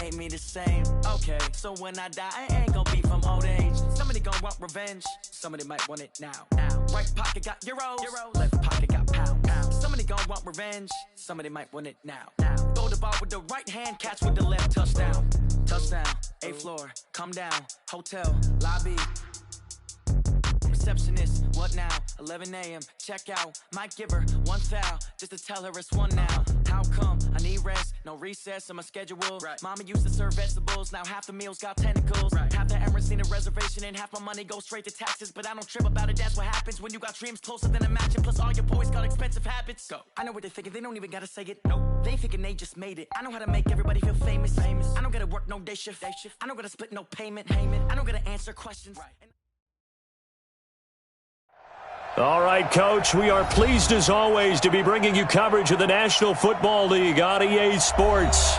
ain't me the same. Okay, so when I die, I ain't gonna be from old age. Somebody gonna want revenge, somebody might want it now. Right pocket got euros, left pocket got pounds. Somebody gonna want revenge, somebody might want it now. Throw the ball with the right hand, catch with the left, touchdown. Touchdown, 8th floor, come down, hotel, lobby. Receptionist, what now? 11 a.m. check out. Might give her one foul just to tell her it's one now. How come? I need rest, no recess in my schedule. Right. Mama used to serve vegetables, now half the meals got tentacles. Right. Half the errands need a reservation and half my money goes straight to taxes. But I don't trip about it, that's what happens when you got dreams closer than a mansion. Plus all your boys got expensive habits. Go. I know what they're thinking, they don't even gotta say it. Nope. They thinking they just made it. I know how to make everybody feel famous. I don't gotta work no day shift. I don't gotta split no payment. I don't gotta answer questions. Right. All right, Coach, we are pleased as always to be bringing you coverage of the National Football League on EA Sports.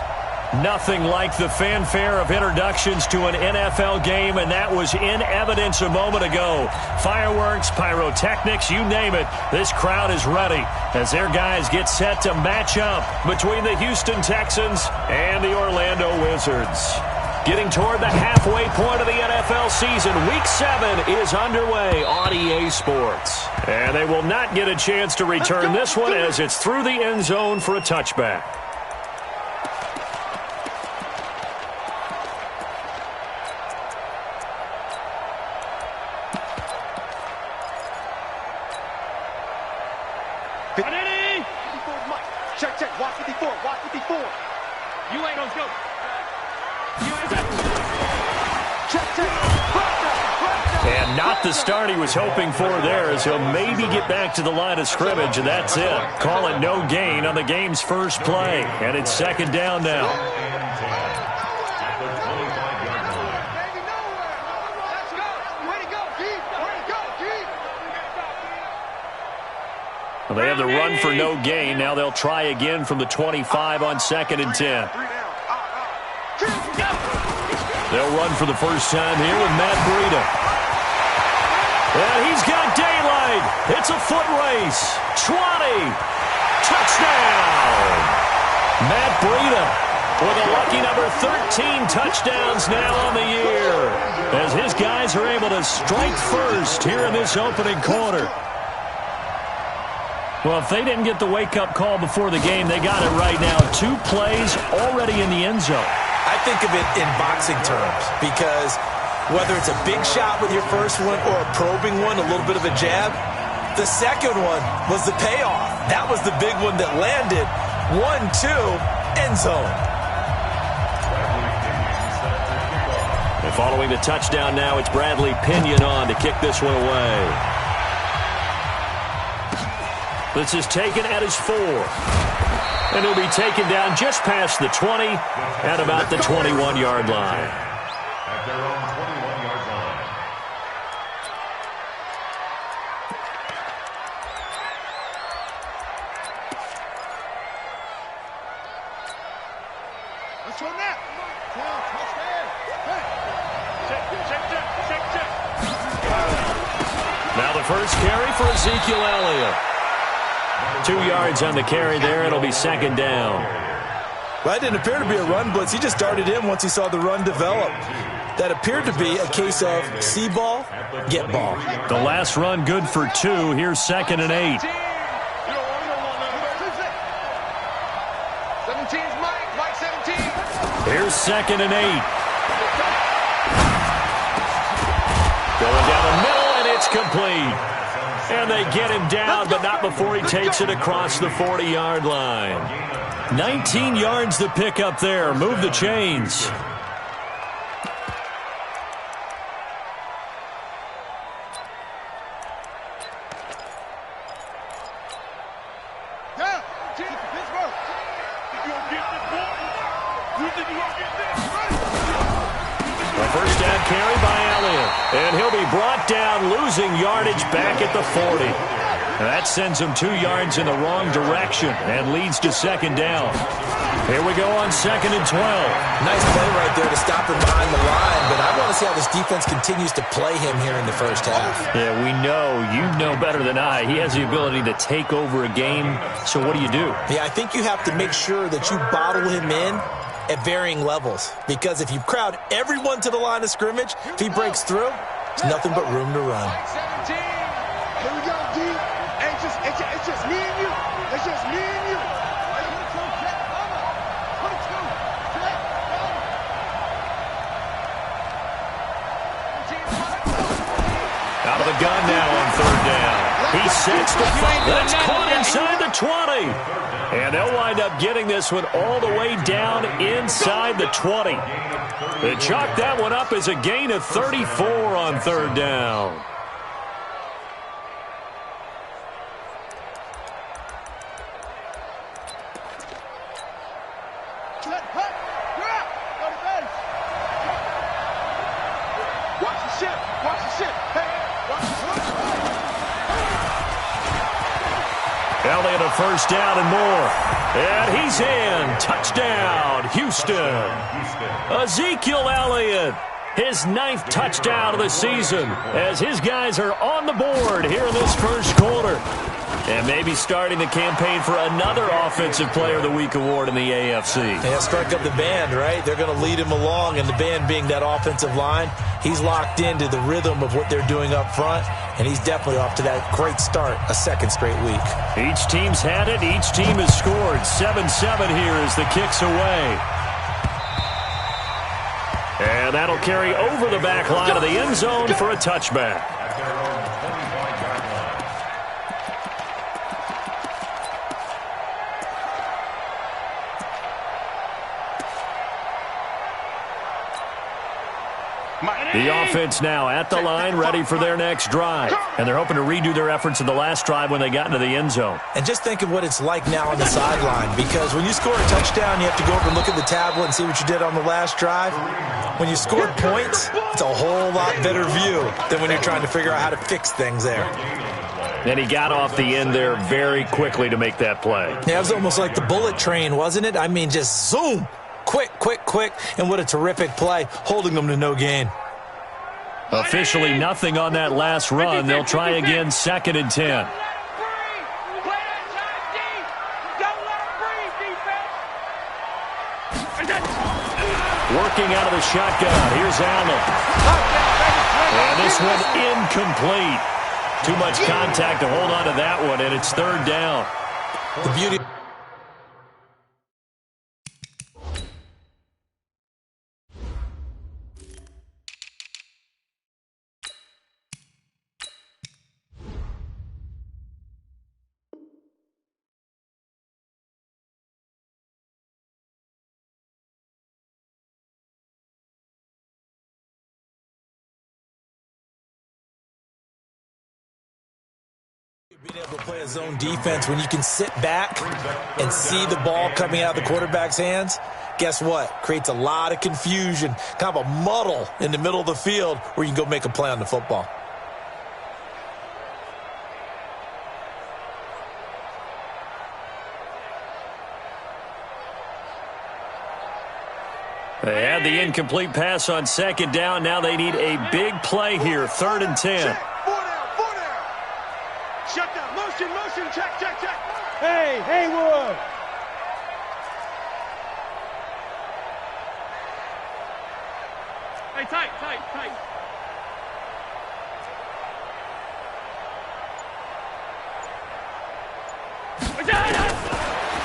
Nothing like the fanfare of introductions to an NFL game, and that was in evidence a moment ago. Fireworks, pyrotechnics, you name it. This crowd is ready as their guys get set to match up between the Houston Texans and the Orlando Wizards. Getting toward the halfway point of the NFL season, Week 7 is underway on EA Sports. And they will not get a chance to return this one as it's through the end zone for a touchback. Check, watch 54, watch 54. You ain't gonna go. And not the start he was hoping for there, as he'll maybe get back to the line of scrimmage, and that's it. Call it no gain on the game's first play, and it's second down now. Well, they have the run for no gain. Now they'll try again from the 25 on 2nd and 10. They'll run for the first time here with Matt Breida. And he's got daylight. It's a foot race. 20. Touchdown. Matt Breida with a lucky number 13 touchdowns now on the year, as his guys are able to strike first here in this opening quarter. Well, if they didn't get the wake-up call before the game, they got it right now. 2 plays already in the end zone. I think of it in boxing terms, because whether it's a big shot with your first one or a probing one, a little bit of a jab, the second one was the payoff. That was the big one that landed. 1-2, end zone. And following the touchdown now, it's Bradley Pinion on to kick this one away. This is taken at his 4. And he'll be taken down just past the 20 at about the 21-yard line. At their own 21-yard line. Let's run that. Now the first carry for Ezekiel Elliott. 2 yards on the carry there. It'll be second down. Well, that didn't appear to be a run blitz. He just darted in once he saw the run develop. That appeared to be a case of see ball, get ball. The last run good for 2. Here's 2nd and 8. 17's Mike 17. Here's 2nd and 8. Going down the middle, and it's complete. And they get him down, but not before he takes it across the 40-yard line. 19 yards to pick up there. Move the chains. A first down carry by Elliott. And he'll be brought down, losing yardage back at the 40. That sends him 2 yards in the wrong direction and leads to second down. Here we go on 2nd and 12. Nice play right there to stop him behind the line, but I want to see how this defense continues to play him here in the first half. Yeah, we know. You know better than I. He has the ability to take over a game, so what do you do? Yeah, I think you have to make sure that you bottle him in at varying levels. Because if you crowd everyone to the line of scrimmage, if he breaks through, there's nothing but room to run. 17. Here we go, D. Hey, it's just me and you. It's just me and you. Out of the gun now on third down. He sets the fight. That's caught inside the 20. And they'll wind up getting this one all the way down inside the 20. They chalk that one up as a gain of 34 on third down. Elliott a first down and more. And he's in. Touchdown, Houston. Ezekiel Elliott, his 9th touchdown of the season as his guys are on the board here in this first quarter. And maybe starting the campaign for another Offensive Player of the Week award in the AFC. Yeah, strike up the band, right? They're going to lead him along, and the band being that offensive line, he's locked into the rhythm of what they're doing up front, and he's definitely off to that great start, a second straight week. Each team's had it. Each team has scored. 7-7 here as the kick's away. And that'll carry over the back line of the end zone for a touchback. The offense now at the line, ready for their next drive. And they're hoping to redo their efforts in the last drive when they got into the end zone. And just think of what it's like now on the sideline, because when you score a touchdown, you have to go over and look at the tablet and see what you did on the last drive. When you scored points, it's a whole lot better view than when you're trying to figure out how to fix things there. And he got off the end there very quickly to make that play. Yeah, it was almost like the bullet train, wasn't it? I mean, just zoom. Quick, quick, quick. And what a terrific play, holding them to no gain. Officially nothing on that last run. They'll try again, 2nd and 10. Working out of the shotgun. Here's Allen. And this one incomplete. Too much contact to hold on to that one, and it's 3rd down. The beauty. Being able to play a zone defense when you can sit back and see the ball coming out of the quarterback's hands, guess what? Creates a lot of confusion, kind of a muddle in the middle of the field where you can go make a play on the football. They had the incomplete pass on 2nd down. Now they need a big play here, 3rd and 10. Shut down. Motion, check. Hey, Haywood. Hey, tight.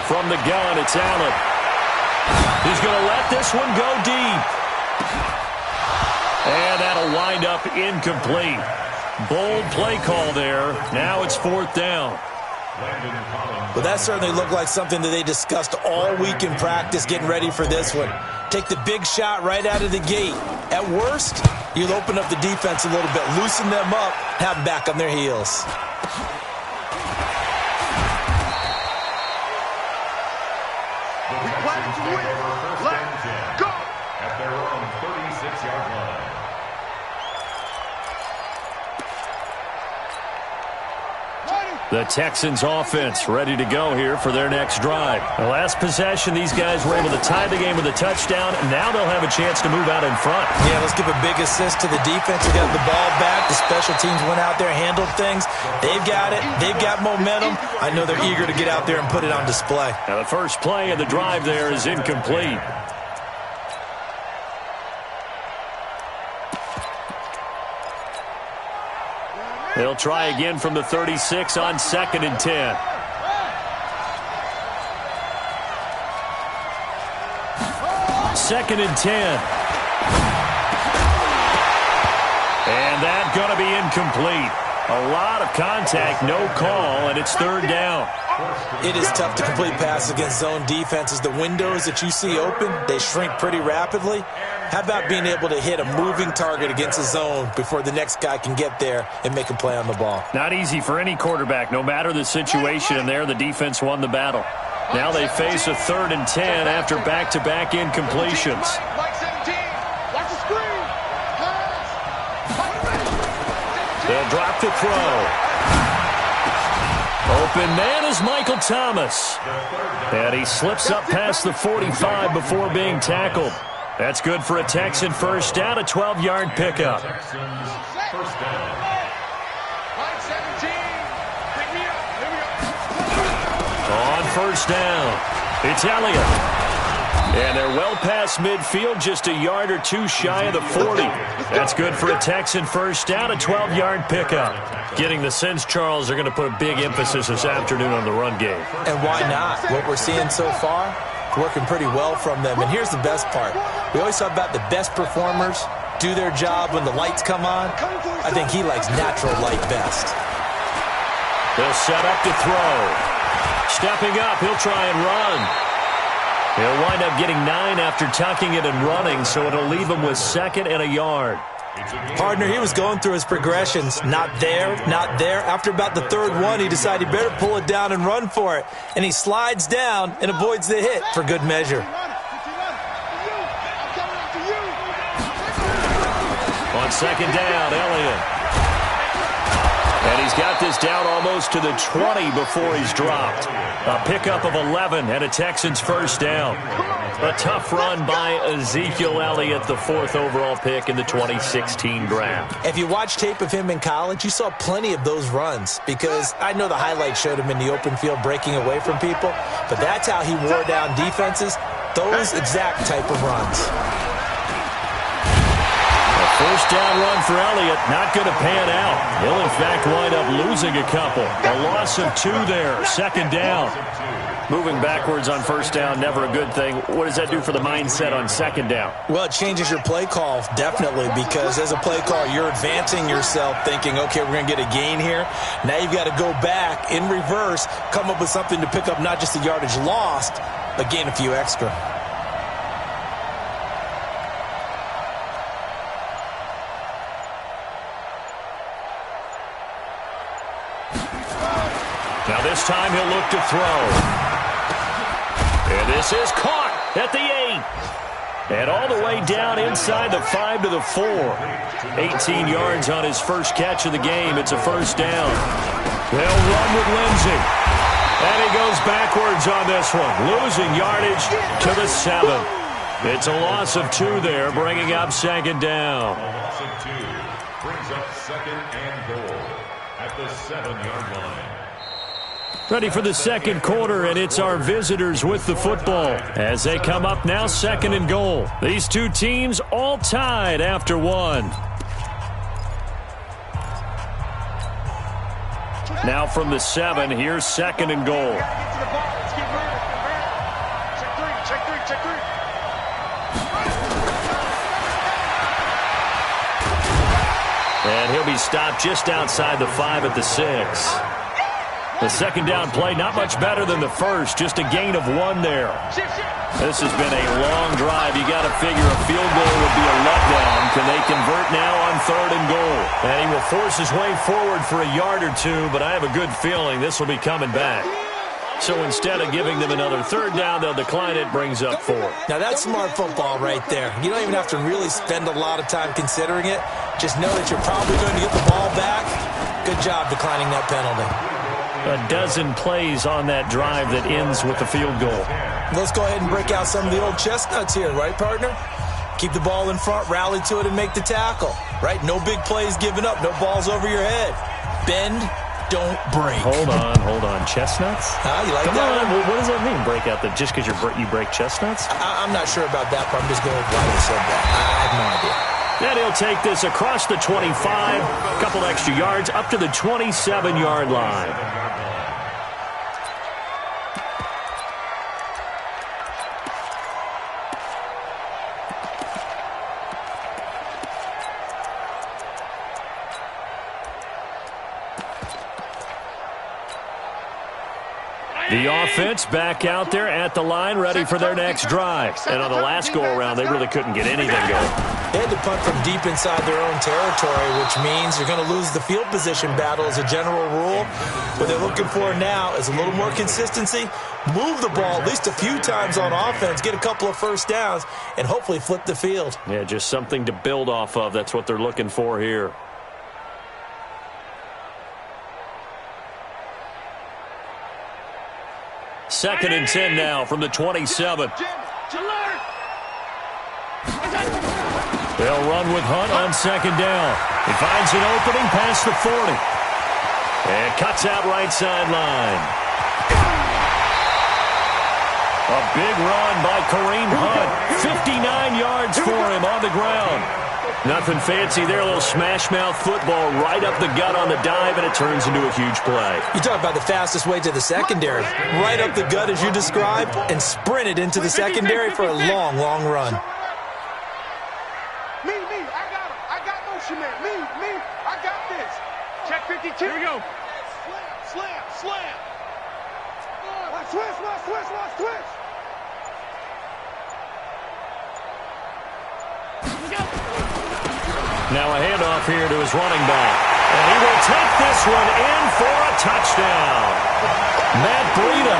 From the gun, it's Allen. He's going to let this one go deep. And that'll wind up incomplete. Bold play call there. Now it's 4th down. Well, that certainly looked like something that they discussed all week in practice getting ready for this one. Take the big shot right out of the gate. At worst, you'll open up the defense a little bit, loosen them up, have them back on their heels. Required to win. Let's go. At their own 36-yard line. The Texans offense ready to go here for their next drive. The last possession, these guys were able to tie the game with a touchdown, and now they'll have a chance to move out in front. Yeah, let's give a big assist to the defense. They got the ball back. The special teams went out there, handled things. They've got it. They've got momentum. I know they're eager to get out there and put it on display. Now the first play of the drive there is incomplete. They'll try again from the 36 on 2nd and 10. Second and 10. And that's going to be incomplete. A lot of contact, no call, and it's 3rd down. It is tough to complete passes against zone defenses. The windows that you see open, they shrink pretty rapidly. How about being able to hit a moving target against a zone before the next guy can get there and make a play on the ball? Not easy for any quarterback, no matter the situation, and there the defense won the battle. Now they face a 3rd and 10 after back-to-back incompletions. They'll drop the throw. Open man is Michael Thomas. And he slips up past the 45 before being tackled. That's good for a Texan first down, a 12-yard pickup. On first down, it's Elliott. And they're well past midfield, just a yard or two shy of the 40. That's good for a Texan first down, a 12-yard pickup. Getting the sense, Charles, they're going to put a big emphasis this afternoon on the run game. And why not? What we're seeing so far, working pretty well from them. And here's the best part. We always talk about the best performers do their job when the lights come on. I think he likes natural light best. They'll set up to throw. Stepping up, he'll try and run. He'll wind up getting 9 after tucking it and running, so it'll leave him with 2nd and a yard. Partner, he was going through his progressions. Not there, not there. After about the 3rd one, he decided he better pull it down and run for it. And he slides down and avoids the hit for good measure. On 2nd down, Elliott. And he's got this down almost to the 20 before he's dropped. A pickup of 11 and a Texans first down. A tough run by Ezekiel Elliott, the 4th overall pick in the 2016 draft. If you watch tape of him in college, you saw plenty of those runs because I know the highlights showed him in the open field breaking away from people, but that's how he wore down defenses, those exact type of runs. First down run for Elliott, not going to pan out. He'll, in fact, wind up losing a couple. A loss of 2 there, 2nd down. Moving backwards on first down, never a good thing. What does that do for the mindset on 2nd down? Well, it changes your play call, definitely, because as a play call, you're advancing yourself thinking, okay, we're going to get a gain here. Now you've got to go back in reverse, come up with something to pick up not just the yardage lost, but gain a few extra. Now this time he'll look to throw. And this is caught at the 8. And all the way down inside the 5 to the 4. 18 yards on his first catch of the game. It's a first down. They'll run with Lindsey. And he goes backwards on this one. Losing yardage to the 7. It's a loss of 2 there, bringing up 2nd down. A loss of 2 brings up 2nd and goal at the 7-yard line. Ready for the second quarter, and it's our visitors with the football as they come up now 2nd and goal. These two teams all tied after 1. Now from the 7, here's 2nd and goal. And he'll be stopped just outside the 5 at the 6. The 2nd down play, not much better than the first, just a gain of 1 there. This has been a long drive. You got to figure a field goal would be a letdown. Can they convert now on 3rd and goal? And he will force his way forward for a yard or 2, but I have a good feeling this will be coming back. So instead of giving them another 3rd down, they'll decline it, brings up 4. Now that's smart football right there. You don't even have to really spend a lot of time considering it. Just know that you're probably going to get the ball back. Good job declining that penalty. A dozen plays on that drive that ends with the field goal. Let's go ahead and break out some of the old chestnuts here, right, partner? Keep the ball in front, rally to it, and make the tackle, right? No big plays given up, no balls over your head. Bend, don't break. Hold on. Chestnuts? You like Come that? on, what does that mean, break out? Just because you break chestnuts? I'm not sure about that, but I'm just going with why they said that. I have no idea. And he'll take this across the 25, a couple extra yards, up to the 27-yard line. The offense back out there at the line, ready for their next drive. And on the last go-around, they really couldn't get anything going. They had to punt from deep inside their own territory, which means you're going to lose the field position battle as a general rule. What they're looking for now is a little more consistency, move the ball at least a few times on offense, get a couple of first downs, and hopefully flip the field. Yeah, just something to build off of. That's what they're looking for here. Second and 10 now from the 27. They'll run with Hunt on second down. He finds an opening past the 40. And cuts out right sideline. A big run by Kareem Hunt. 59 yards for him on the ground. Nothing fancy there. A little smash-mouth football right up the gut on the dive, and it turns into a huge play. You talk about the fastest way to the secondary. Right up the gut as you described, and sprinted into the secondary for a long, long run. Me, I got him. I got motion man. Me, I got this. Check 52. Here we go. Slam. Watch twist. Now a handoff here to his running back. And he will take this one in for a touchdown. Matt Breida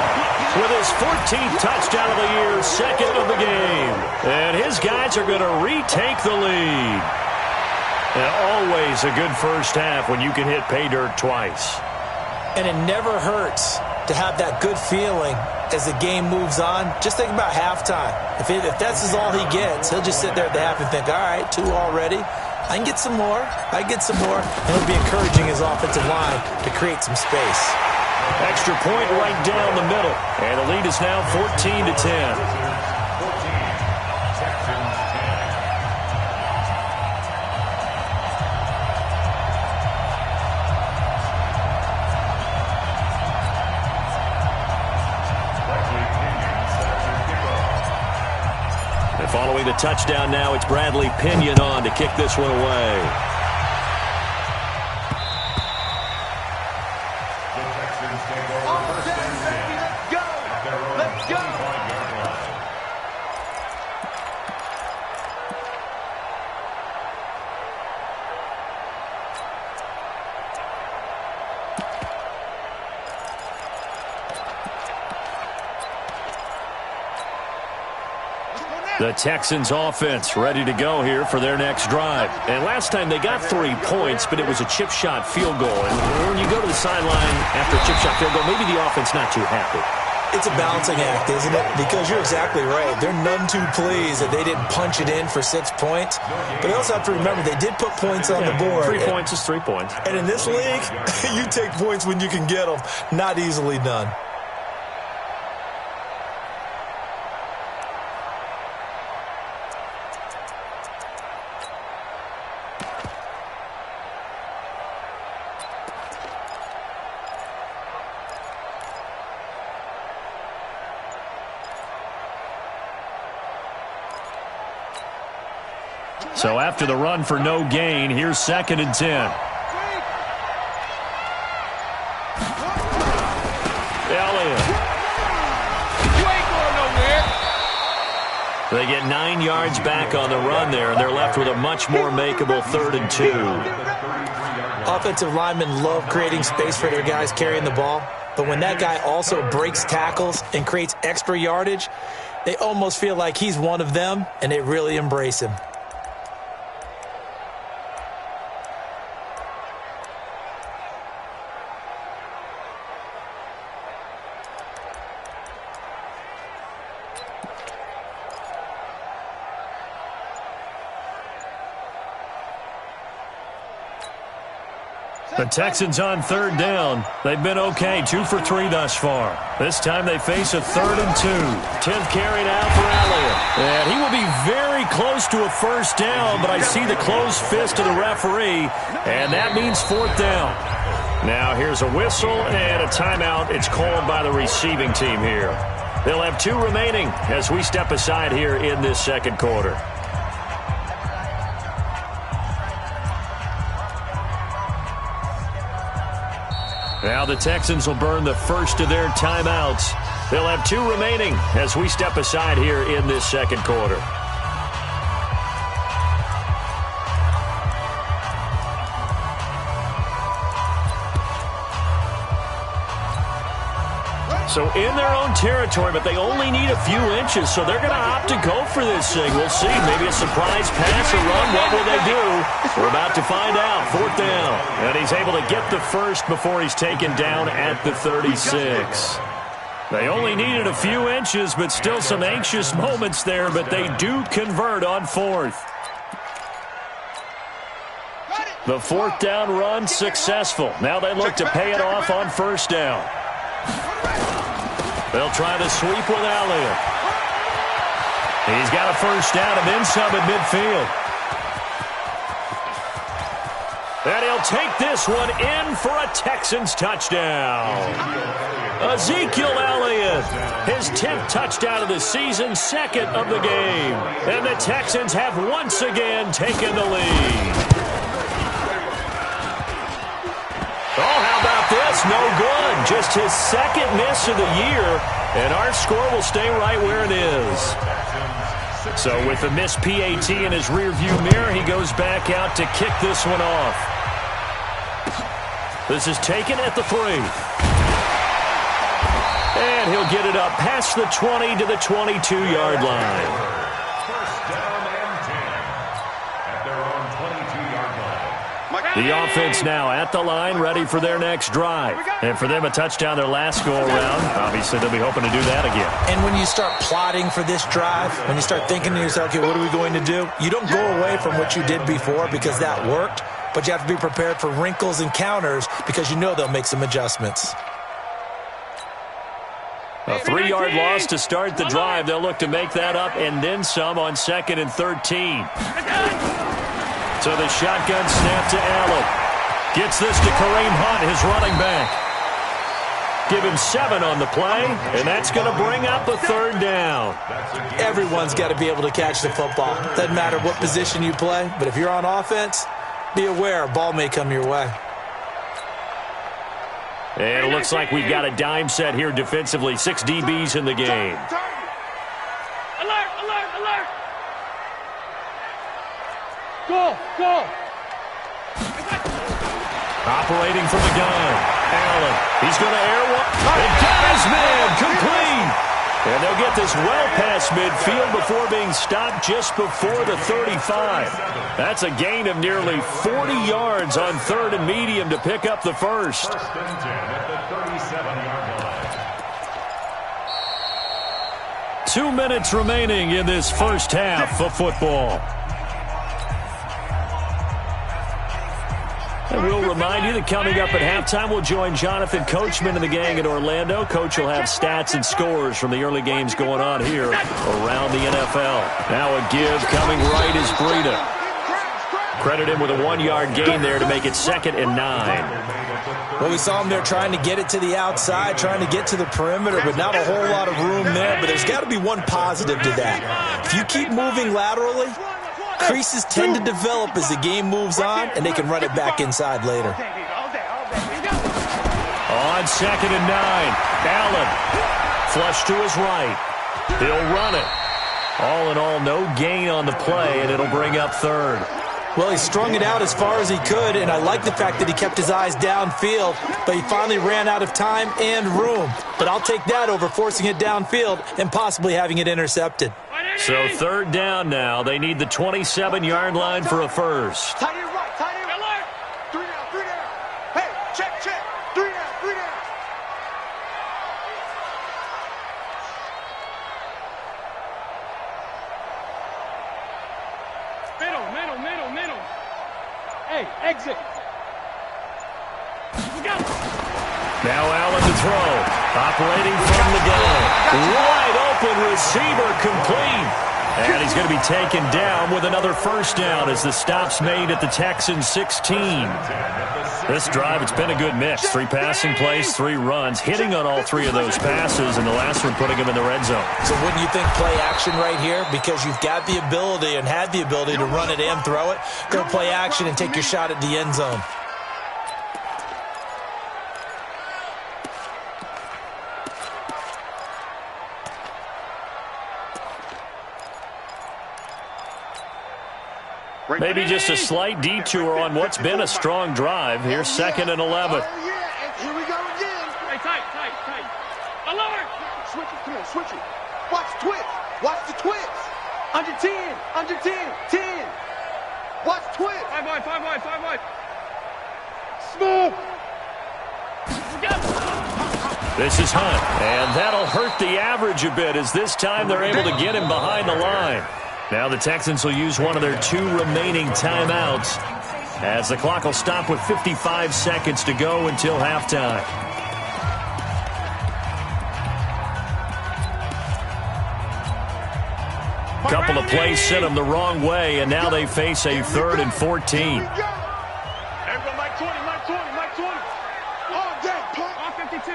with his 14th touchdown of the year, second of the game. And his guys are going to retake the lead. And always a good first half when you can hit pay dirt twice. And it never hurts to have that good feeling as the game moves on. Just think about halftime. If that's all he gets, he'll just sit there at the half and think, all right, 2 already. I can get some more. And it'll be encouraging his offensive line to create some space. Extra point right down the middle. And the lead is now 14-10. Following the touchdown now, it's Bradley Pinion on to kick this one away. Let's go. The Texans offense ready to go here for their next drive. And last time they got 3 points, but it was a chip shot field goal. And when you go to the sideline after a chip shot field goal, maybe the offense not too happy. It's a balancing act, isn't it? Because you're exactly right. They're none too pleased that they didn't punch it in for 6 points. But they also have to remember they did put points on the board. 3 points is 3 points. And in this league, you take points when you can get them. Not easily done. So after the run for no gain, here's 2nd and 10. Elliott. You ain't going nowhere. They get 9 yards back on the run there, and they're left with a much more makeable 3rd and 2. Offensive linemen love creating space for their guys carrying the ball. But when that guy also breaks tackles and creates extra yardage, they almost feel like he's one of them, and they really embrace him. The Texans on 3rd down. They've been okay, 2 for 3 thus far. This time they face a 3rd and 2. 10th carry now for Elliott. And he will be very close to a first down, but I see the closed fist of the referee, and that means fourth down. Now here's a whistle and a timeout. It's called by the receiving team here. They'll have 2 remaining as we step aside here in this second quarter. Now the Texans will burn the first of their timeouts. They'll have 2 remaining as we step aside here in this second quarter. So in their own territory, but they only need a few inches, so they're going to opt to go for this thing. We'll see. Maybe a surprise pass or run. What will they do? We're about to find out. Fourth down. And he's able to get the first before he's taken down at the 36. They only needed a few inches, but still some anxious moments there, but they do convert on fourth. The fourth down run successful. Now they look to pay it off on first down. They'll try to sweep with Elliott. He's got a first down and then some at midfield. And he'll take this one in for a Texans touchdown. Ezekiel Elliott, his 10th touchdown of the season, 2nd of the game. And the Texans have once again taken the lead. Oh, how about this? No good. Just his 2nd miss of the year, and our score will stay right where it is. So with the missed PAT in his rearview mirror, he goes back out to kick this one off. This is taken at the 3. And he'll get it up past the 20 to the 22-yard line. The offense now at the line, ready for their next drive. And for them, a touchdown their last go-around. Obviously, they'll be hoping to do that again. And when you start plotting for this drive, when you start thinking to yourself, okay, what are we going to do? You don't go away from what you did before because that worked, but you have to be prepared for wrinkles and counters because you know they'll make some adjustments. A 3-yard loss to start the drive. They'll look to make that up and then some on 2nd and 13. So the shotgun snap to Allen. Gets this to Kareem Hunt, his running back. Give him 7 on the play, and that's going to bring up a 3rd down. Everyone's got to be able to catch the football. Doesn't matter what position you play, but if you're on offense, be aware a ball may come your way. And it looks like we've got a dime set here defensively. 6 DBs in the game. Alert, alert, alert. Go, go. Operating from the gun. Allen. He's going to air one. And got his man complete. And they'll get this well past midfield before being stopped just before the 35. That's a gain of nearly 40 yards on 3rd and medium to pick up the first. 1st and 10 at the 37-yard line. 2 minutes remaining in this first half of football. And we'll remind you that coming up at halftime, we'll join Jonathan Coachman and the gang in Orlando. Coach will have stats and scores from the early games going on here around the NFL. Now a give coming right is Breida. Credit him with a 1-yard gain there to make it 2nd and 9. Well, we saw him there trying to get it to the outside, trying to get to the perimeter, but not a whole lot of room there. But there's got to be one positive to that. If you keep moving laterally, creases tend to develop as the game moves on, and they can run it back inside later. On 2nd and 9, Allen, flush to his right. He'll run it. All in all, no gain on the play, and it'll bring up 3rd. Well, he strung it out as far as he could, and I like the fact that he kept his eyes downfield, but he finally ran out of time and room. But I'll take that over forcing it downfield and possibly having it intercepted. So 3rd down now. They need the 27-yard line for a first. Tight end right, tight end. Alert. 3 down, 3 down. Hey, check, check. 3 down, 3 down. Middle, middle, middle, middle. Hey, exit. We got it. Now Allen to throw. Operating from the gun. Wide open receiver complete. And he's going to be taken down with another first down as the stop's made at the Texans 16. This drive, it's been a good mix. 3 passing plays, 3 runs, hitting on all 3 of those passes, and the last one putting him in the red zone. So wouldn't you think play action right here? Because you've got the ability and had the ability to run it and throw it. Go play action and take your shot at the end zone. Maybe just a slight detour on what's been a strong drive. Here's 2nd and 11. Oh, yeah, and here we go again. Hey, tight. Alert! Switch it, come on, switch it. Watch the twist. Watch the twist. Under 10, 10. Watch the twist. 5 wide. Smooth. This is Hunt, and that'll hurt the average a bit as this time they're able to get him behind the line. Now the Texans will use one of their 2 remaining timeouts as the clock will stop with 55 seconds to go until halftime. Couple of plays sent them the wrong way, and now they face a 3rd and 14. Everyone, Mike 20. All day, pump. All 52.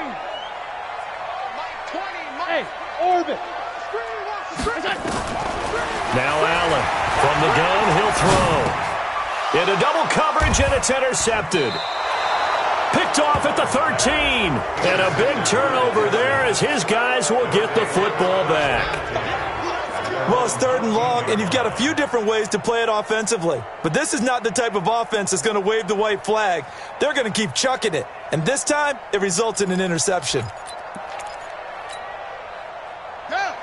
Mike 20, Hey, orbit. Screen, watch the screen. Now Allen from the gun, he'll throw. Into double coverage, and it's intercepted. Picked off at the 13. And a big turnover there as his guys will get the football back. Well, it's 3rd and long, and you've got a few different ways to play it offensively. But this is not the type of offense that's going to wave the white flag. They're going to keep chucking it. And this time, it results in an interception.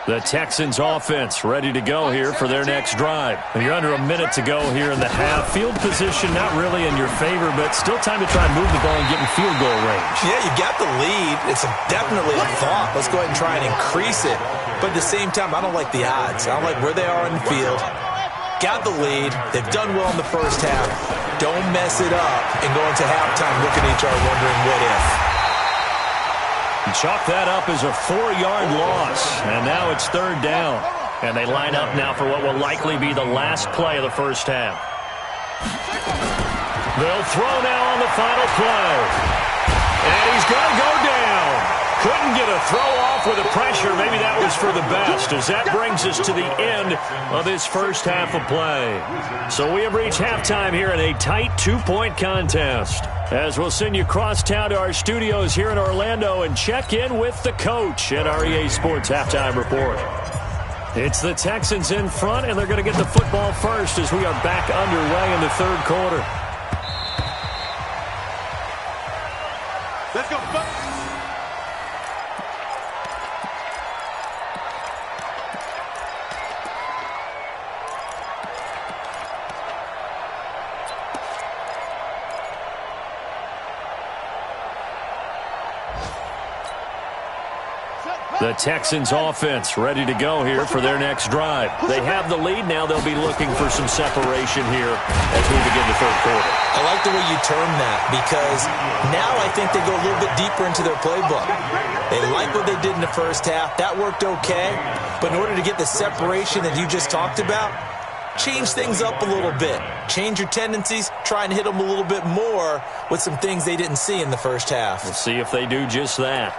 The Texans offense ready to go here for their next drive. And you're under a minute to go here in the half. Field position not really in your favor, but still time to try and move the ball and get in field goal range. Yeah, you got the lead. It's definitely a thought. Let's go ahead and try and increase it. But at the same time, I don't like the odds. I don't like where they are in the field. Got the lead. They've done well in the first half. Don't mess it up and go into halftime looking at each other wondering what if. Chalk that up as a 4-yard loss, and now it's 3rd down. And they line up now for what will likely be the last play of the first half. They'll throw now on the final play. And he's going to go down. Couldn't get a throw off with the pressure. Maybe that was for the best, as that brings us to the end of this first half of play. So we have reached halftime here in a tight 2-point contest, as we'll send you crosstown to our studios here in Orlando and check in with the coach at our EA Sports Halftime Report. It's the Texans in front, and they're going to get the football first as we are back underway in the 3rd quarter. Let's go. The Texans offense ready to go here for their next drive. They have the lead now. They'll be looking for some separation here as we begin the 3rd quarter. I like the way you term that, because now I think they go a little bit deeper into their playbook. They like what they did in the first half. That worked okay. But in order to get the separation that you just talked about, change things up a little bit. Change your tendencies. Try and hit them a little bit more with some things they didn't see in the first half. We'll see if they do just that.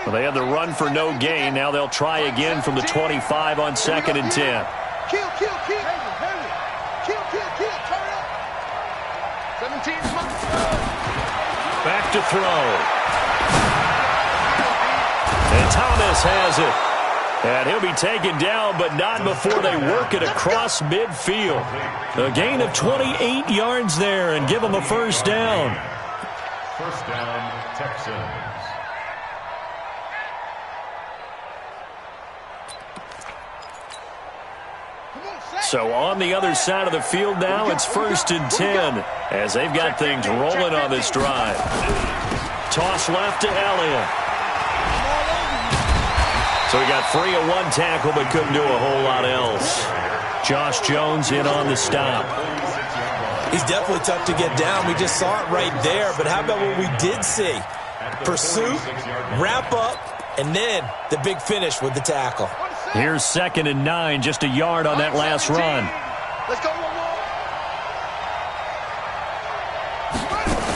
Well, they had the run for no gain. Now they'll try again from the 25 on 2nd and 10. Kill. Turn up. 17. Back to throw. And Thomas has it. And he'll be taken down, but not before they work it across midfield. A gain of 28 yards there and give them a first down. First down, Texans. So on the other side of the field now, it's 1st and 10 as they've got things rolling on this drive. Toss left to Elliott. So he got free of one tackle but couldn't do a whole lot else. Josh Jones in on the stop. He's definitely tough to get down. We just saw it right there. But how about what we did see? Pursuit, wrap up, And then the big finish with the tackle. Here's 2nd and 9, just a yard on that last run. Let's go one more.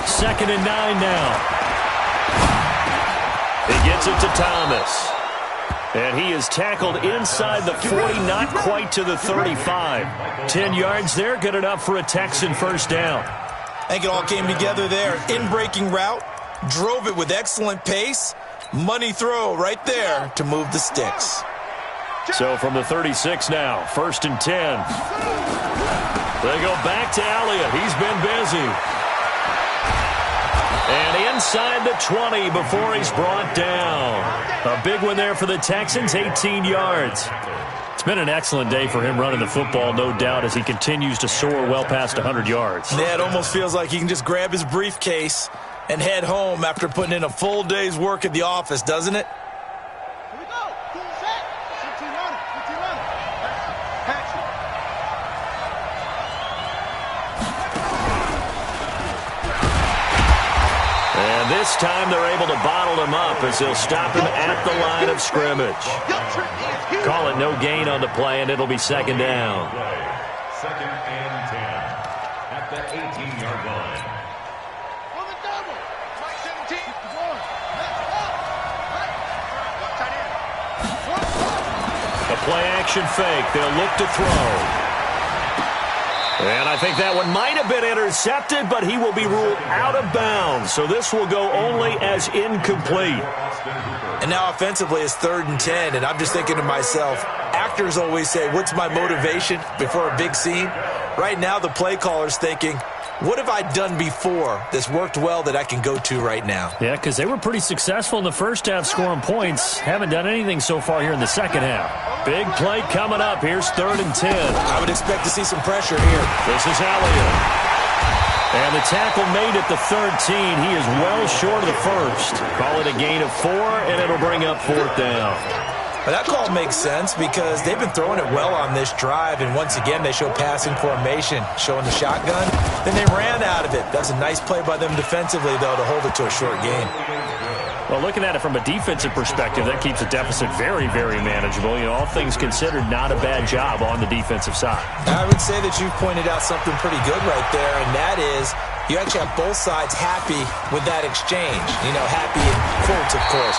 2nd and 9 now. He gets it to Thomas. And he is tackled inside the 40, not quite to the 35. 10 yards there, good enough for a Texan first down. I think it all came together there. In-breaking route, drove it with excellent pace. Money throw right there to move the sticks. So from the 36 now, 1st and 10. They go back to Elliott. He's been busy. And inside the 20 before he's brought down. A big one there for the Texans, 18 yards. It's been an excellent day for him running the football, no doubt, as he continues to soar well past 100 yards. Yeah, it almost feels like he can just grab his briefcase and head home after putting in a full day's work at the office, doesn't it? Here we go. Set. 15 runner. 15 runner. Patch it. And this time they're able to bottle him up as they'll stop him at the line of scrimmage. Call it no gain on the play, and it'll be 2nd down. 2nd and 10 at the 18-yard line. On the double. Mike 17. A play-action fake. They'll look to throw. And I think that one might have been intercepted, but he will be ruled out of bounds. So this will go only as incomplete. And now offensively it's 3rd and 10, and I'm just thinking to myself, actors always say, what's my motivation before a big scene? Right now the play caller's thinking, what have I done before that's worked well that I can go to right now? Yeah, because they were pretty successful in the first half scoring points. Haven't done anything so far here in the second half. Big play coming up. Here's 3rd and 10. I would expect to see some pressure here. This is Elliott. And the tackle made at the 13. He is well short of the first. Call it a gain of 4, and it'll bring up 4th down. But that call makes sense because they've been throwing it well on this drive, and once again they show passing formation, showing the shotgun. Then they ran out of it. That's a nice play by them defensively, though, to hold it to a short gain. Well, looking at it from a defensive perspective, that keeps the deficit very, very manageable. You know, all things considered, not a bad job on the defensive side. I would say that you've pointed out something pretty good right there, and that is you actually have both sides happy with that exchange. You know, happy in quotes, of course.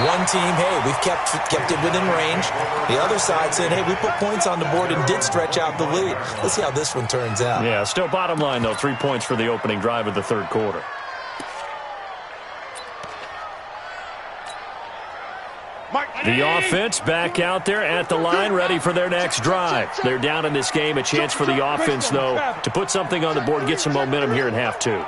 One team, hey, we've kept it within range. The other side said, hey, we put points on the board and did stretch out the lead. Let's see how this one turns out. Yeah, still bottom line, though, 3 points for the opening drive of the third quarter. The offense back out there at the line, ready for their next drive. They're down in this game. A chance for the offense, though, to put something on the board, get some momentum here in half 2.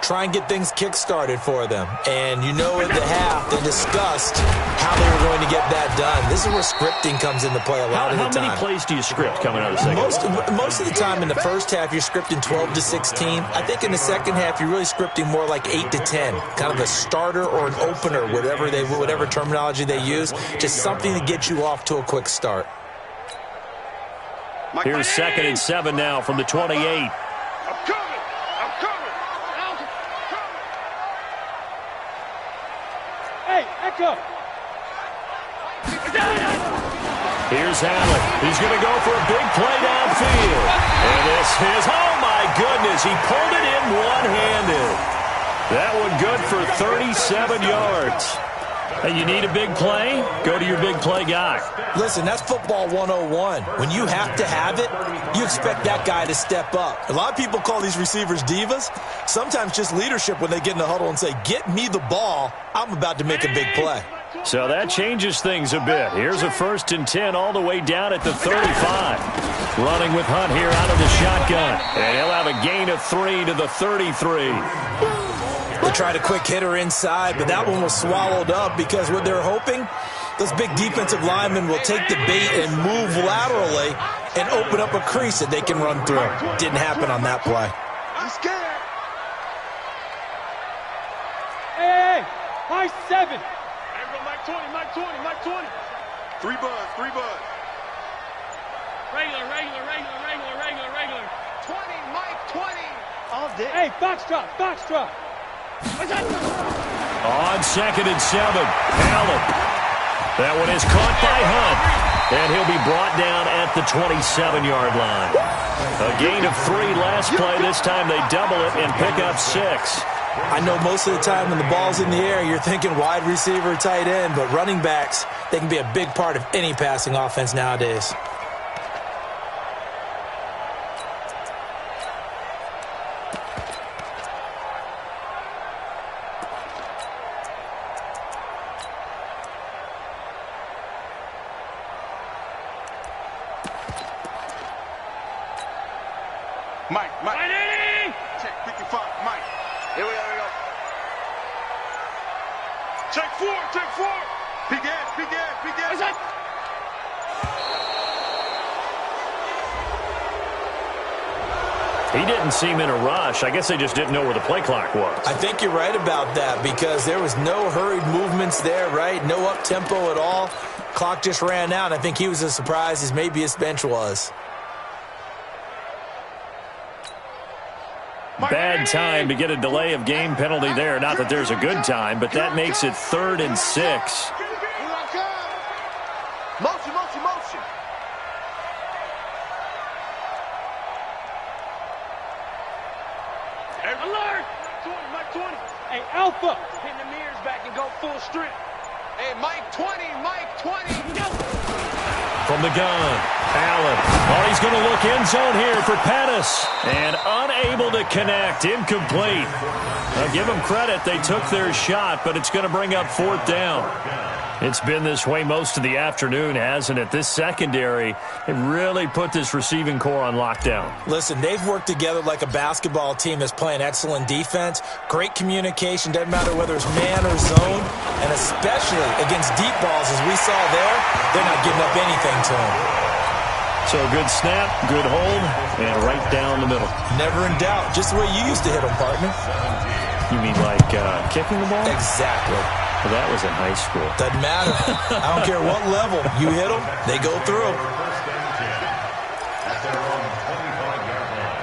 Try and get things kick-started for them. And you know at the half, they discussed how they were going to get that done. This is where scripting comes into play a lot of the time. How many plays do you script coming out of the second half? Most of the time in the first half, you're scripting 12 to 16. I think in the second half, you're really scripting more like 8 to 10. Kind of a starter or an opener, whatever terminology they use. Just something to get you off to a quick start. Here's 2nd and 7 now from the 28. Go. Here's Allen. He's going to go for a big play downfield. And this is, oh my goodness, he pulled it in one-handed. That one good for 37 yards. Hey, you need a big play? Go to your big play guy. Listen, that's football 101. When you have to have it, you expect that guy to step up. A lot of people call these receivers divas. Sometimes just leadership when they get in the huddle and say, get me the ball. I'm about to make a big play. So that changes things a bit. Here's a 1st and 10 all the way down at the 35. Running with Hunt here out of the shotgun. And he'll have a gain of 3 to the 33. They tried a quick hitter inside, but that one was swallowed up because what they're hoping, those big defensive linemen will take the bait and move laterally and open up a crease that they can run through. Didn't happen on that play. I'm scared. Hey, high 7. Mike 20, Mike 20, Mike 20. 3 buds, 3 buds. Regular. 20, Mike 20. All day. Hey, box drop. On 2nd and 7, Allen That one is caught by Hunt, and he'll be brought down at the 27-yard line. A gain of 3 last play. This time they double it and pick up 6. I know most of the time when the ball's in the air, you're thinking wide receiver, tight end, but running backs, they can be a big part of any passing offense nowadays. Mike. Check 55, Mike. Here we go. Check 4. Peek gas. He didn't seem in a rush. I guess they just didn't know where the play clock was. I think you're right about that because there was no hurried movements there, right? No up-tempo at all. Clock just ran out. I think he was as surprised as maybe his bench was. Bad time to get a delay of game penalty there. Not that there's a good time, but that makes it 3rd and 6. Motion. Alert! Mike 20. Hey, Alpha! Pin the mirrors back and go full strength. Hey, Mike 20. Go! From the gun, Allen. Oh, he's going to look end zone here for Pettis. And unable to connect. Incomplete. Now, give them credit. They took their shot, but it's going to bring up 4th down. It's been this way most of the afternoon, hasn't it? This secondary, they really put this receiving core on lockdown. Listen, they've worked together like a basketball team that's playing excellent defense. Great communication, doesn't matter whether it's man or zone. And especially against deep balls, as we saw there, they're not giving up anything to them. So a good snap, good hold, and right down the middle. Never in doubt. Just the way you used to hit them, partner. You mean like kicking the ball? Exactly. Well, that was in high school. Doesn't matter. I don't care what level. You hit them, they go through. At their own 25-yard line.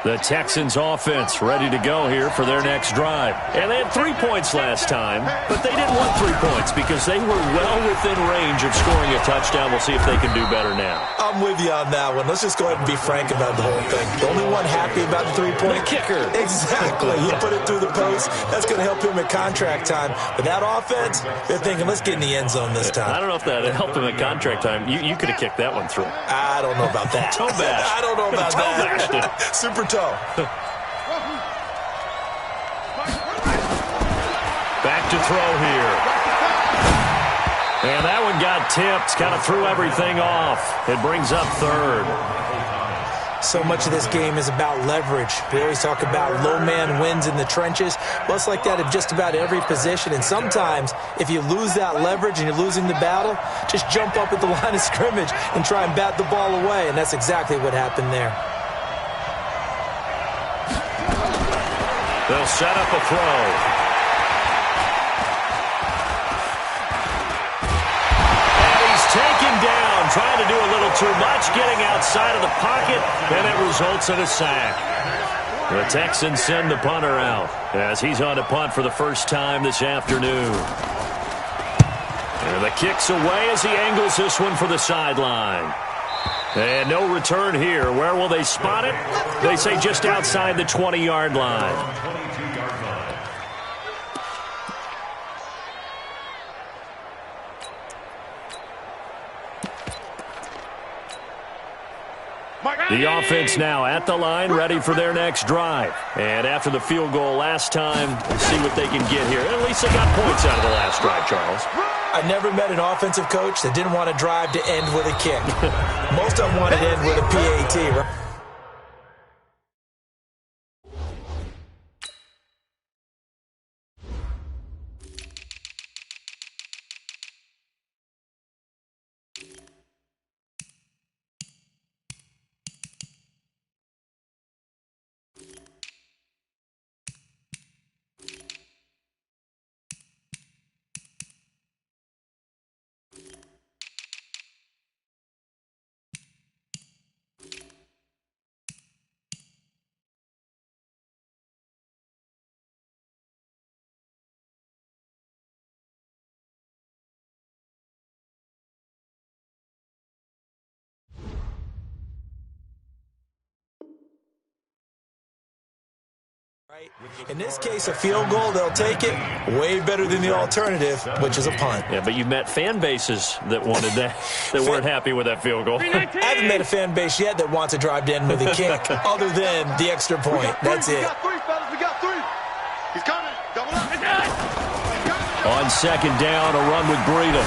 The Texans offense ready to go here for their next drive. And they had 3 points last time, but they didn't want 3 points because they were well within range of scoring a touchdown. We'll see if they can do better now. I'm with you on that one. Let's just go ahead and be frank about the whole thing. The only one happy about the 3-point The kicker. Exactly. He put it through the post. That's going to help him at contract time. But that offense, they're thinking, let's get in the end zone this time. I don't know if that helped him at contract time. You could have kicked that one through. I don't know about that. Toe bash. I don't know about Toe that. bashed it. Super toe. Back to throw here. And that one got tipped. Kind of threw everything off. It brings up 3rd. So much of this game is about leverage. We always talk about low man wins in the trenches. Well, it's like that at just about every position. And sometimes, if you lose that leverage and you're losing the battle, just jump up at the line of scrimmage and try and bat the ball away. And that's exactly what happened there. They'll set up a throw. And he's taken down, trying to do a little too much, getting outside of the pocket, and it results in a sack. The Texans send the punter out as he's on to punt for the first time this afternoon. And the kick's away as he angles this one for the sideline. And no return here. Where will they spot it? They say just outside the 20-yard line. 22-yard line. The offense now at the line, ready for their next drive. And after the field goal last time, we'll see what they can get here. At least they got points out of the last drive, Charles. I never met an offensive coach that didn't want to drive to end with a kick. Most of them wanted to end with a PAT, right? In this case, a field goal, they'll take it. Way better than the alternative, which is a punt. Yeah, but you've met fan bases that wanted that, that weren't happy with that field goal. I haven't met a fan base yet that wants to drive to end with a kick, other than the extra point. That's it. We got three, fellas. We got three. He's coming. Double up. On second down, a run with Breida.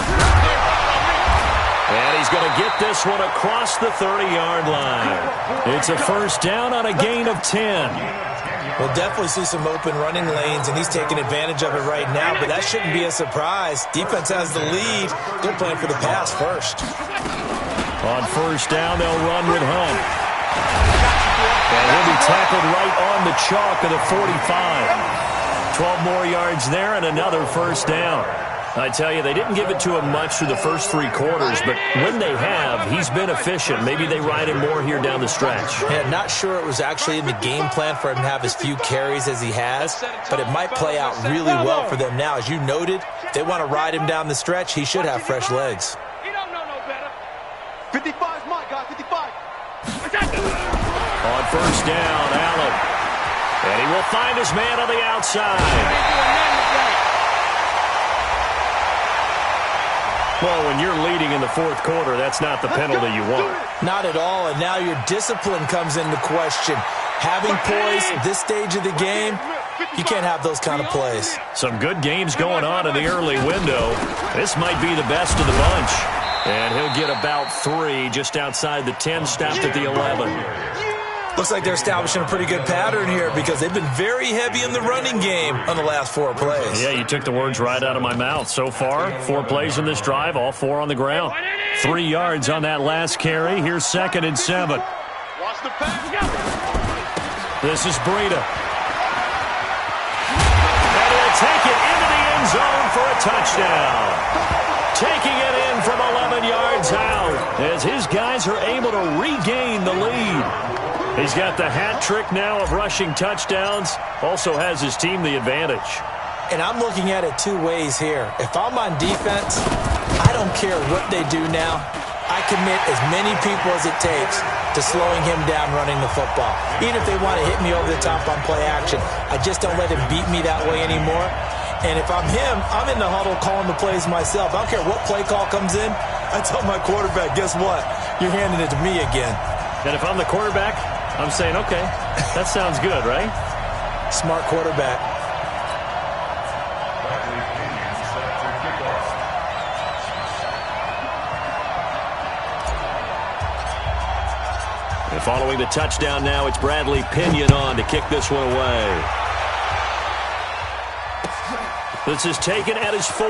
And he's going to get this one across the 30-yard line. It's a first down on a gain of 10. We'll definitely see some open running lanes, and he's taking advantage of it right now, but that shouldn't be a surprise. Defense has the lead. They're playing for the pass first. On first down, they'll run with Hunt. And he'll be tackled right on the chalk of the 45. 12 more yards there and another first down. I tell you, they didn't give it to him much through the first 3 quarters, but when they have, he's been efficient. Maybe they ride him more here down the stretch. Yeah, not sure it was actually in the game plan for him to have as few carries as he has, but it might play out really well for them now. As you noted, if they want to ride him down the stretch, he should have fresh legs. He don't know no better. 55's Mike, guys. 55. On first down, Allen. And he will find his man on the outside. Well, when you're leading in the fourth quarter, that's not the penalty you want. Not at all, and now your discipline comes into question. Having poise at this stage of the game, you can't have those kind of plays. Some good games going on in the early window. This might be the best of the bunch. And he'll get about 3 just outside the 10, stopped at the 11. Looks like they're establishing a pretty good pattern here because they've been very heavy in the running game on the last 4 plays. Yeah, you took the words right out of my mouth. So far, 4 plays in this drive, all 4 on the ground. 3 yards on that last carry. Here's 2nd and 7. Watch the pass. This is Breida. And he'll take it into the end zone for a touchdown. Taking it in from 11 yards out as his guys are able to regain the lead. He's got the hat trick now of rushing touchdowns. Also has his team the advantage. And I'm looking at it 2 ways here. If I'm on defense, I don't care what they do now. I commit as many people as it takes to slowing him down running the football. Even if they want to hit me over the top on play action, I just don't let him beat me that way anymore. And if I'm him, I'm in the huddle calling the plays myself. I don't care what play call comes in. I tell my quarterback, guess what? You're handing it to me again. And if I'm the quarterback, I'm saying, okay, that sounds good, right? Smart quarterback. And following the touchdown now, it's Bradley Pinion on to kick this one away. This is taken at his 4.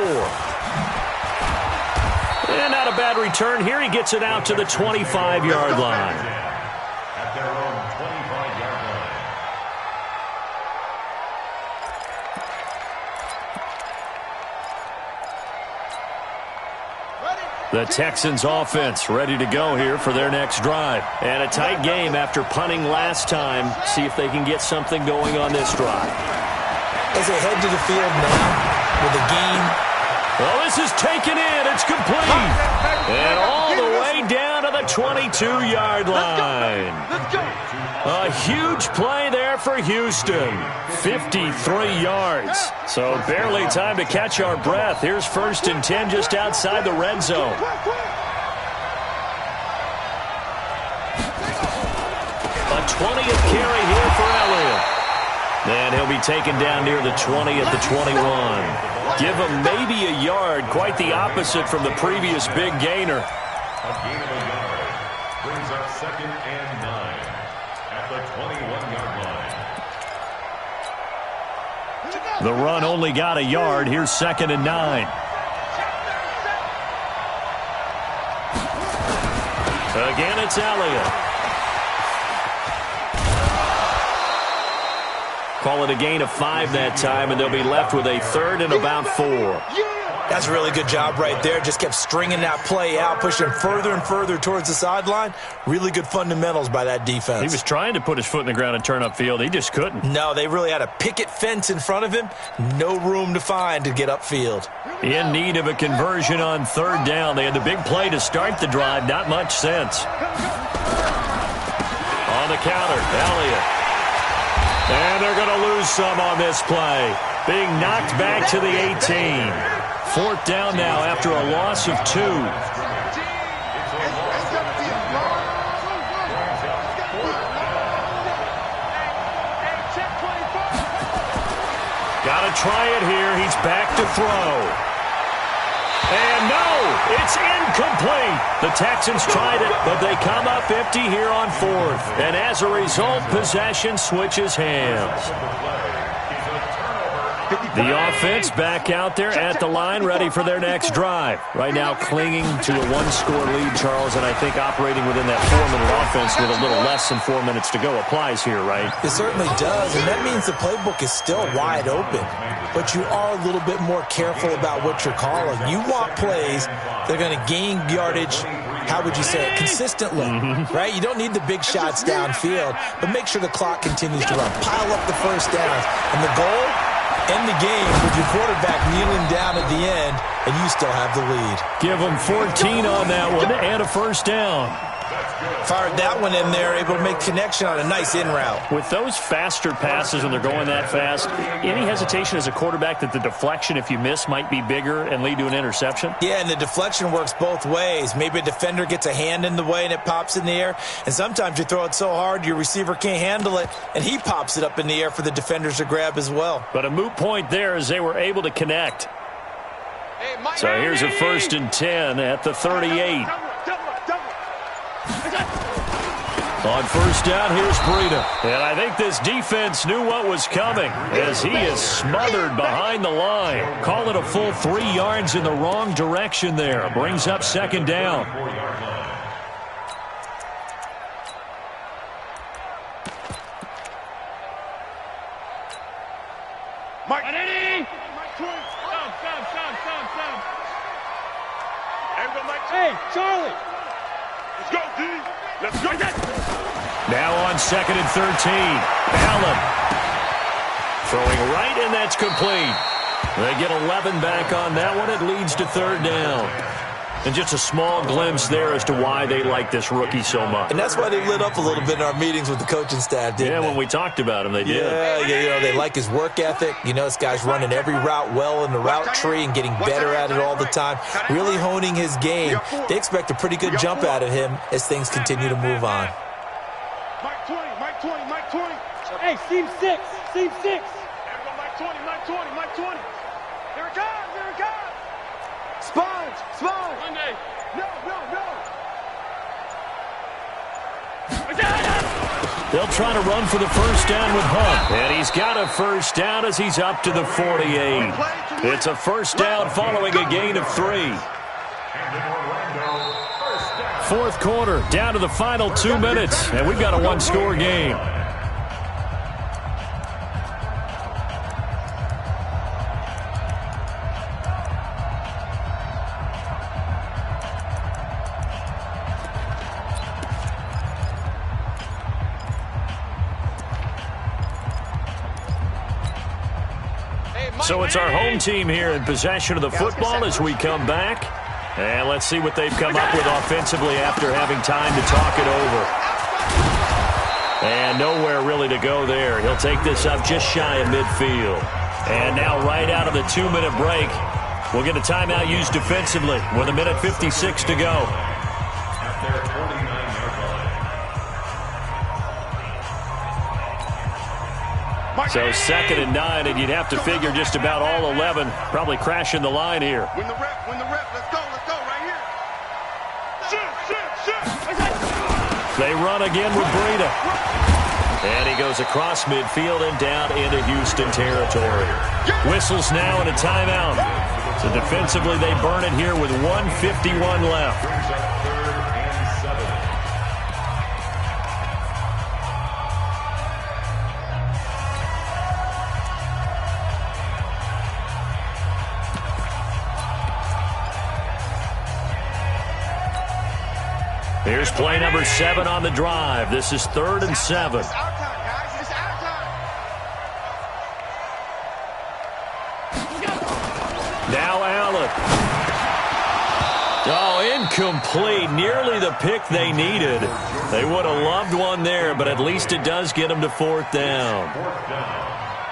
And not a bad return here. He gets it out to the 25-yard line. At their own 25-yard line. The Texans offense ready to go here for their next drive. And a tight game after punting last time. See if they can get something going on this drive. As they head to the field now with a game. Well, this is taken in. It's complete. And all the way down to the 22-yard line. A huge play there for Houston. 53 yards. So barely time to catch our breath. Here's 1st and 10 just outside the red zone. A 20th carry here for Elliott. And he'll be taken down near the 20 at the 21. Give him maybe a yard. Quite the opposite from the previous big gainer. A gain of a yard brings up 2nd and 9 at the 21-yard line. The run only got a yard. Here's 2nd and 9. Again, it's Elliott. Call it a gain of 5 that time, and they'll be left with a 3rd and about 4. That's a really good job right there. Just kept stringing that play out, pushing further and further towards the sideline. Really good fundamentals by that defense. He was trying to put his foot in the ground and turn upfield. He just couldn't. No, they really had a picket fence in front of him. No room to find to get upfield. In need of a conversion on 3rd down. They had the big play to start the drive. Not much sense. On the counter, Elliott. And they're going to lose some on this play. Being knocked back to the 18. Fourth down now after a loss of 2. Got to try it here. He's back to throw. And no, it's incomplete. The Texans tried it, but they come up empty here on fourth. And as a result, possession switches hands. The offense back out there at the line, ready for their next drive. Right now clinging to a one-score lead, Charles, and I think operating within that 4-minute offense with a little less than 4 minutes to go applies here, right? It certainly does, and that means the playbook is still wide open. But you are a little bit more careful about what you're calling. You want plays that are going to gain yardage, how would you say it, consistently, right? You don't need the big shots downfield, but make sure the clock continues to run. Pile up the first downs, and the goal, end the game with your quarterback kneeling down at the end, and you still have the lead. Give them 14 on that one and a first down. Fired that one in there, able to make connection on a nice in route. With those faster passes when they're going that fast, any hesitation as a quarterback that the deflection, if you miss, might be bigger and lead to an interception? Yeah, and the deflection works both ways. Maybe a defender gets a hand in the way and it pops in the air, and sometimes you throw it so hard your receiver can't handle it, and he pops it up in the air for the defenders to grab as well. But a moot point there as they were able to connect. So here's a 1st and 10 at the 38. On first down, here's Breida. And I think this defense knew what was coming as he is smothered behind the line. Call it a full 3 yards in the wrong direction there. Brings up 2nd down. Mike. Hey, Charlie. Let's go, D. Let's go. Now on 2nd and 13. Allen throwing right, and that's complete. They get 11 back on that one. It leads to 3rd down. And just a small glimpse there as to why they like this rookie so much. And that's why they lit up a little bit in our meetings with the coaching staff, didn't they? When we talked about him, they did. Yeah, they like his work ethic. You know, this guy's running every route well in the route tree and getting better at it all the time, really honing his game. They expect a pretty good jump out of him as things continue to move on. Mike 20, Mike 20, Mike 20. Hey, seam 6. Seam 6. Mike 20, Mike 20, Mike 20. Here it comes, here it comes. Sponge, sponge. Monday. No. They'll try to run for the first down with Hunt. And he's got a first down as he's up to the 48. It's a first down following a gain of 3. Fourth quarter, down to the final 2 minutes, and we've got a one-score game. So it's our home team here in possession of the football as we come back. And let's see what they've come up with offensively after having time to talk it over. And nowhere really to go there. He'll take this up just shy of midfield. And now right out of the 2-minute break, we'll get a timeout used defensively with 1:56 to go. So 2nd and 9, and you'd have to figure just about all 11 probably crashing the line here. Win the rep, let's go right here. Shoot. They run again with Breida. And he goes across midfield and down into Houston territory. Whistles now and a timeout. So defensively they burn it here with 1:51 left. Here's play number 7 on the drive. This is 3rd and 7. It's our time, guys. It's our time. Now Allen. Oh, Incomplete. Nearly the pick they needed. They would have loved one there, but at least it does get them to 4th down.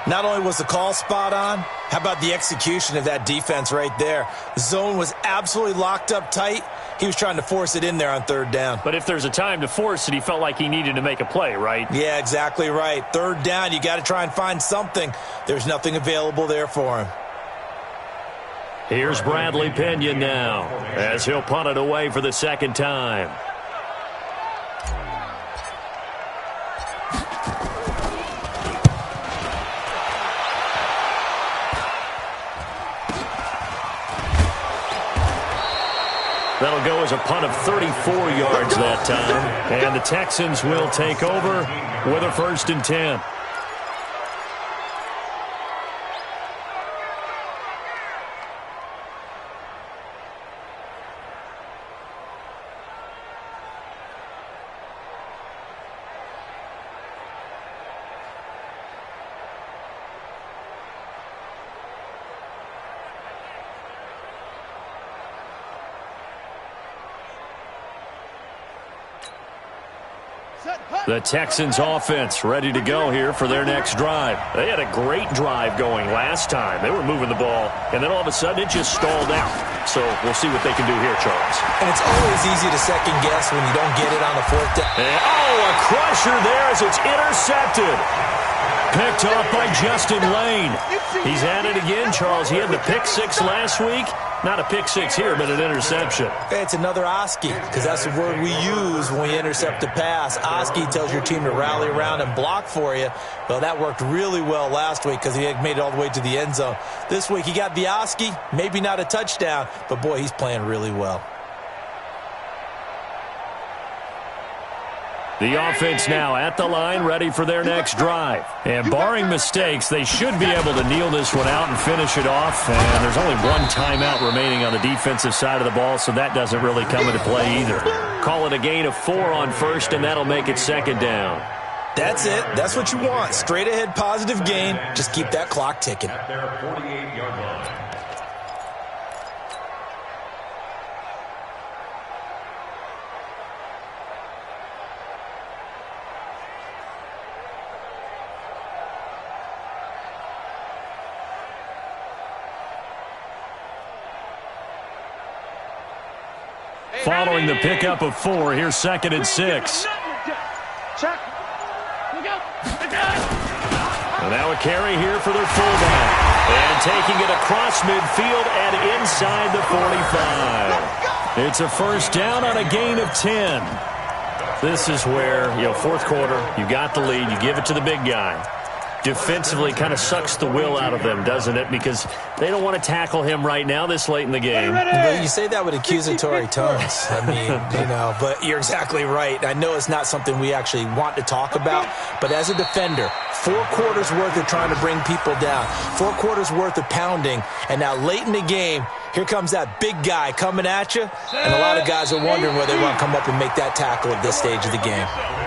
Not only was the call spot on, how about the execution of that defense right there? The zone was absolutely locked up tight. He was trying to force it in there on 3rd down. But if there's a time to force it, he felt like he needed to make a play, right? Yeah, exactly right. 3rd down, you got to try and find something. There's nothing available there for him. Here's Bradley Pinion now, as he'll punt it away for the 2nd time. That'll go as a punt of 34 yards that time. And the Texans will take over with a 1st and 10. The Texans offense ready to go here for their next drive. They had a great drive going last time. They were moving the ball, and then all of a sudden it just stalled out. So we'll see what they can do here, Charles. And it's always easy to second guess when you don't get it on the 4th down. And, a crusher there as it's intercepted. Picked off by Justin Lane. He's at it again, Charles. He had the pick 6 last week. Not a pick 6 here, but an interception. It's another Oski, because that's the word we use when we intercept a pass. Oski tells your team to rally around and block for you. Well, that worked really well last week because he had made it all the way to the end zone. This week he got the Oski, maybe not a touchdown, but boy, he's playing really well. The offense now at the line, ready for their next drive. And barring mistakes, they should be able to kneel this one out and finish it off. And there's only one timeout remaining on the defensive side of the ball, so that doesn't really come into play either. Call it a gain of 4 on 1st, and that'll make it 2nd down. That's it. That's what you want. Straight ahead positive gain. Just keep that clock ticking. At their 48-yard line. Following the pickup of 4, here's 2nd and 6. Check. Look out. And now a carry here for their fullback. And taking it across midfield and inside the 45. It's a 1st down on a gain of 10. This is where, 4th quarter, you got the lead, you give it to the big guy. Defensively kind of sucks the will out of them, doesn't it? Because they don't want to tackle him right now this late in the game. Well, you say that with accusatory tones. I mean, but you're exactly right. I know it's not something we actually want to talk about, but as a defender, 4 quarters worth of trying to bring people down, 4 quarters worth of pounding, and now late in the game, here comes that big guy coming at you, and a lot of guys are wondering whether they want to come up and make that tackle at this stage of the game.